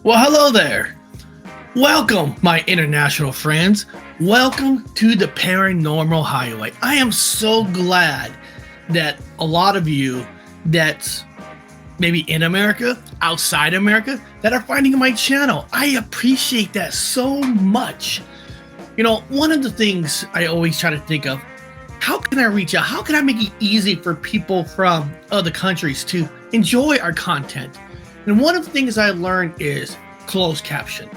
Well, hello there. Welcome, my international friends. Welcome to the Paranormal Highway. I am so glad that a lot of you that's maybe in America, outside America, that are finding my channel. I appreciate that so much. You know, one of the things I always try to think of, how can I reach out? How can I make it easy for people from other countries to enjoy our content? And one of the things I learned is closed caption.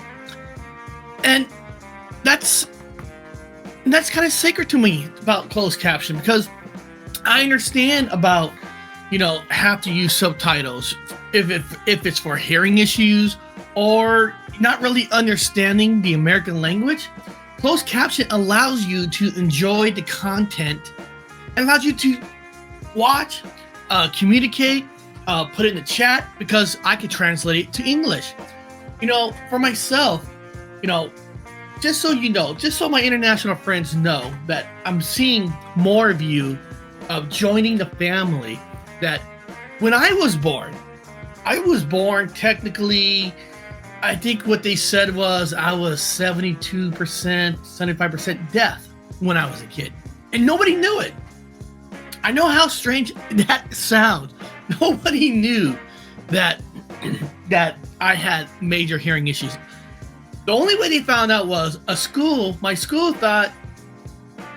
And that's kind of sacred to me about closed caption, because I understand about, have to use subtitles if it's for hearing issues or not really understanding the American language. Closed caption allows you to enjoy the content and allows you to watch, communicate, put it in the chat, because I could translate it to English. For myself, just so my international friends know that I'm seeing more of you joining the family. That when I was born technically, I think what they said was I was 72%, 75% deaf when I was a kid, and nobody knew it. I know how strange that sounds. Nobody knew that I had major hearing issues. The only way they found out was my school thought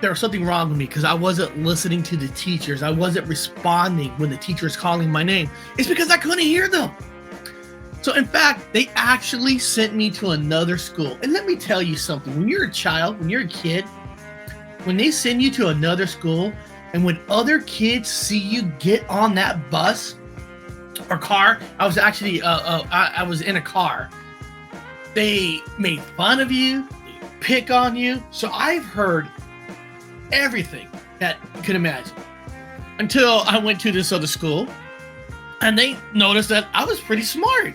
there was something wrong with me because I wasn't listening to the teachers. I wasn't responding when the teacher was calling my name. It's because I couldn't hear them. So in fact, they actually sent me to another school. And let me tell you something. When you're a child, when you're a kid, when they send you to another school, and when other kids see you get on that bus or car, I was actually I was in a car. They made fun of you, they pick on you. So I've heard everything that you could imagine until I went to this other school, and they noticed that I was pretty smart.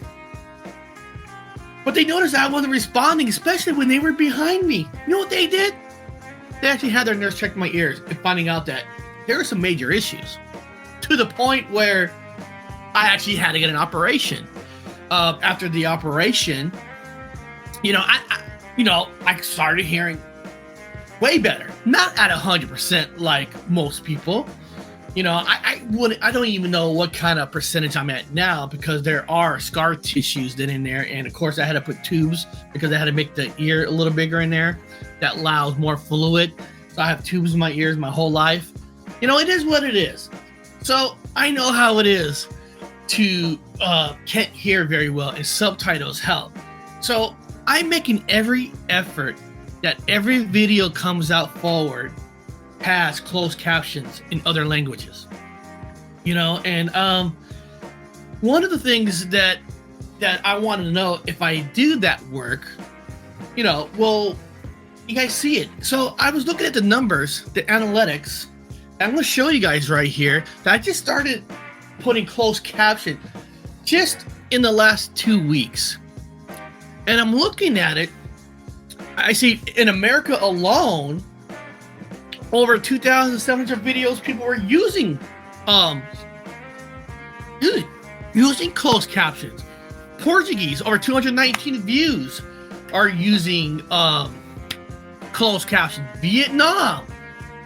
But they noticed that I wasn't responding, especially when they were behind me. You know what they did? They actually had their nurse check my ears and finding out that there were some major issues, to the point where I actually had to get an operation. After the operation, I started hearing way better. Not at 100% like most people. I don't even know what kind of percentage I'm at now, because there are scar tissues in there, and of course I had to put tubes because I had to make the ear a little bigger in there. That allows more fluid. So I have tubes in my ears my whole life. It is what it is. So I know how it is to can't hear very well, and subtitles help. So I'm making every effort that every video comes out forward has closed captions in other languages. And one of the things that I want to know, if I do that work, will you guys see it? So I was looking at the numbers, the analytics, and I'm going to show you guys right here that I just started putting closed caption just in the last 2 weeks. And I'm looking at it. I see in America alone, over 2,700 videos people were using closed captions. Portuguese, over 219 views are using closed captions. Vietnam,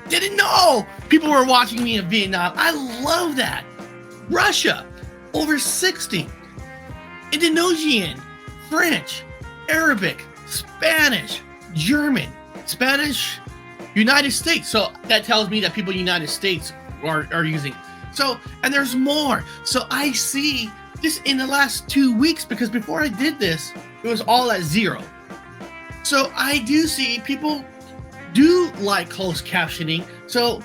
didn't know people were watching me in Vietnam. I love that. Russia, over 60. Indonesian, French, Arabic, Spanish, German, Spanish, United States. So that tells me that people in the United States are using. So, and there's more. So I see this in the last 2 weeks, because before I did this, it was all at 0. So I do see people do like closed captioning. So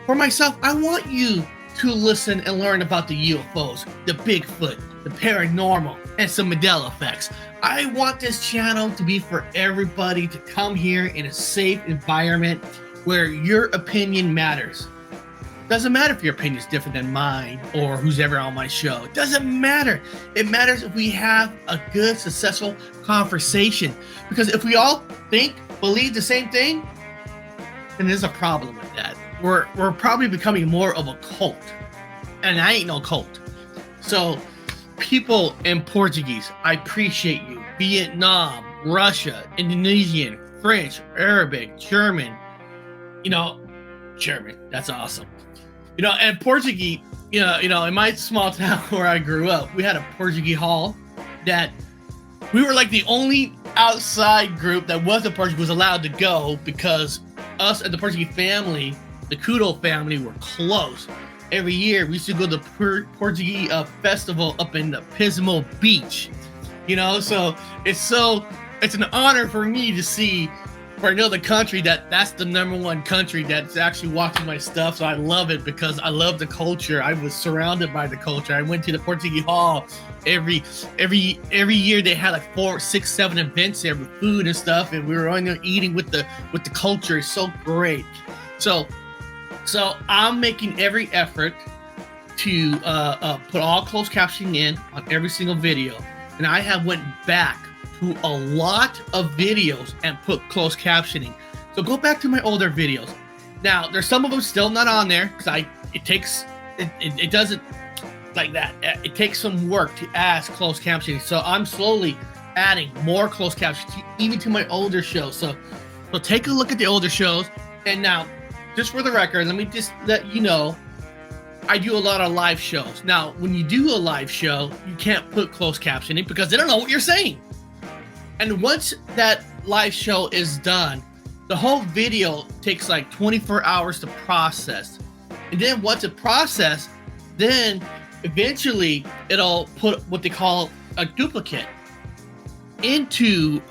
for myself, I want you to listen and learn about the UFOs, the Bigfoot, the paranormal, and some Mandela effects. I want this channel to be for everybody to come here in a safe environment where your opinion matters. Doesn't matter if your opinion is different than mine or who's ever on my show. It doesn't matter. It matters if we have a good, successful conversation. Because if we all believe the same thing, then there's a problem with that. We're probably becoming more of a cult. And I ain't no cult. So people in Portuguese, I appreciate you. Vietnam, Russia, Indonesian, French, Arabic, German, German, that's awesome. And Portuguese, in my small town where I grew up, we had a Portuguese hall that we were like the only outside group that wasn't Portuguese was allowed to go, because us and the Portuguese family, the Kudo family, were close. Every year we used to go to the Portuguese festival up in the Pismo Beach, so it's an honor for me to see for another country that's the #1 country that's actually watching my stuff. So I love it because I love the culture. I was surrounded by the culture. I went to the Portuguese hall every year. They had like 4, 6, 7 events there with food and stuff, and we were on there eating with the culture. It's so great. So I'm making every effort to put all closed captioning in on every single video, and I have went back to a lot of videos and put closed captioning. So go back to my older videos. Now there's some of them still not on there because it doesn't like that. It takes some work to add closed captioning. So I'm slowly adding more closed captioning even to my older shows. So take a look at the older shows. And now, just for the record, let me just let you know, I do a lot of live shows. Now, when you do a live show, you can't put closed captioning because they don't know what you're saying. And once that live show is done, the whole video takes like 24 hours to process. And then once it's processed, then eventually it'll put what they call a duplicate into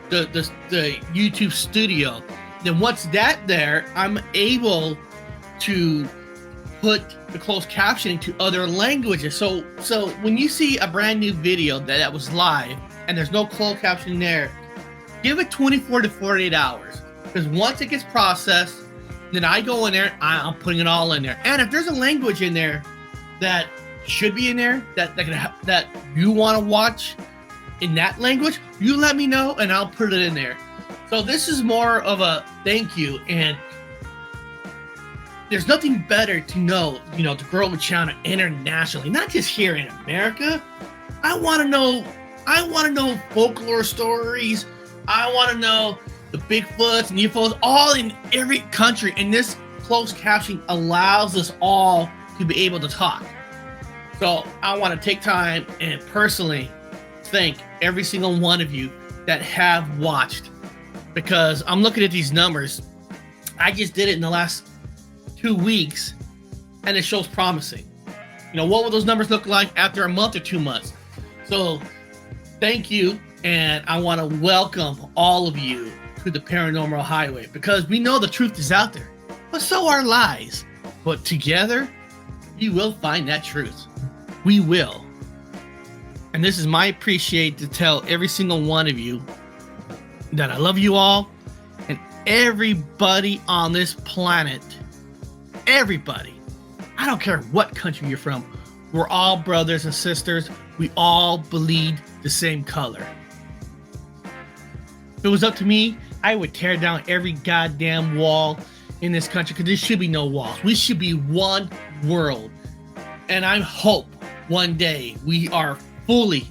the YouTube studio. Then once that's there, I'm able to put the closed captioning to other languages. So when you see a brand new video that was live and there's no closed captioning there, give it 24 to 48 hours. Because once it gets processed, then I go in there, I'm putting it all in there. And if there's a language in there that should be in there that you want to watch in that language, you let me know and I'll put it in there. So this is more of a thank you, and there's nothing better to know, to grow a channel internationally, not just here in America. I want to know folklore stories. I want to know the Bigfoots and UFOs, all in every country. And this closed captioning allows us all to be able to talk. So I want to take time and personally thank every single one of you that have watched, because I'm looking at these numbers. I just did it in the last 2 weeks and it shows promising. What will those numbers look like after a month or 2 months? So thank you. And I want to welcome all of you to the Paranormal Highway, because we know the truth is out there, but so are lies. But together, we will find that truth. We will. And this is my appreciate to tell every single one of you that I love you all, and everybody on this planet. Everybody. I don't care what country you're from. We're all brothers and sisters. We all bleed the same color. If it was up to me, I would tear down every goddamn wall in this country, because there should be no walls. We should be one world. And I hope one day we are fully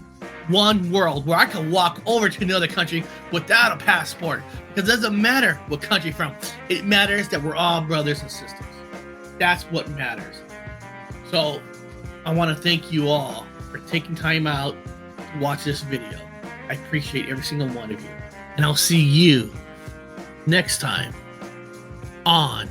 one world where I can walk over to another country without a passport. Because it doesn't matter what country from. It matters that we're all brothers and sisters. That's what matters. So I want to thank you all for taking time out to watch this video. I appreciate every single one of you. And I'll see you next time on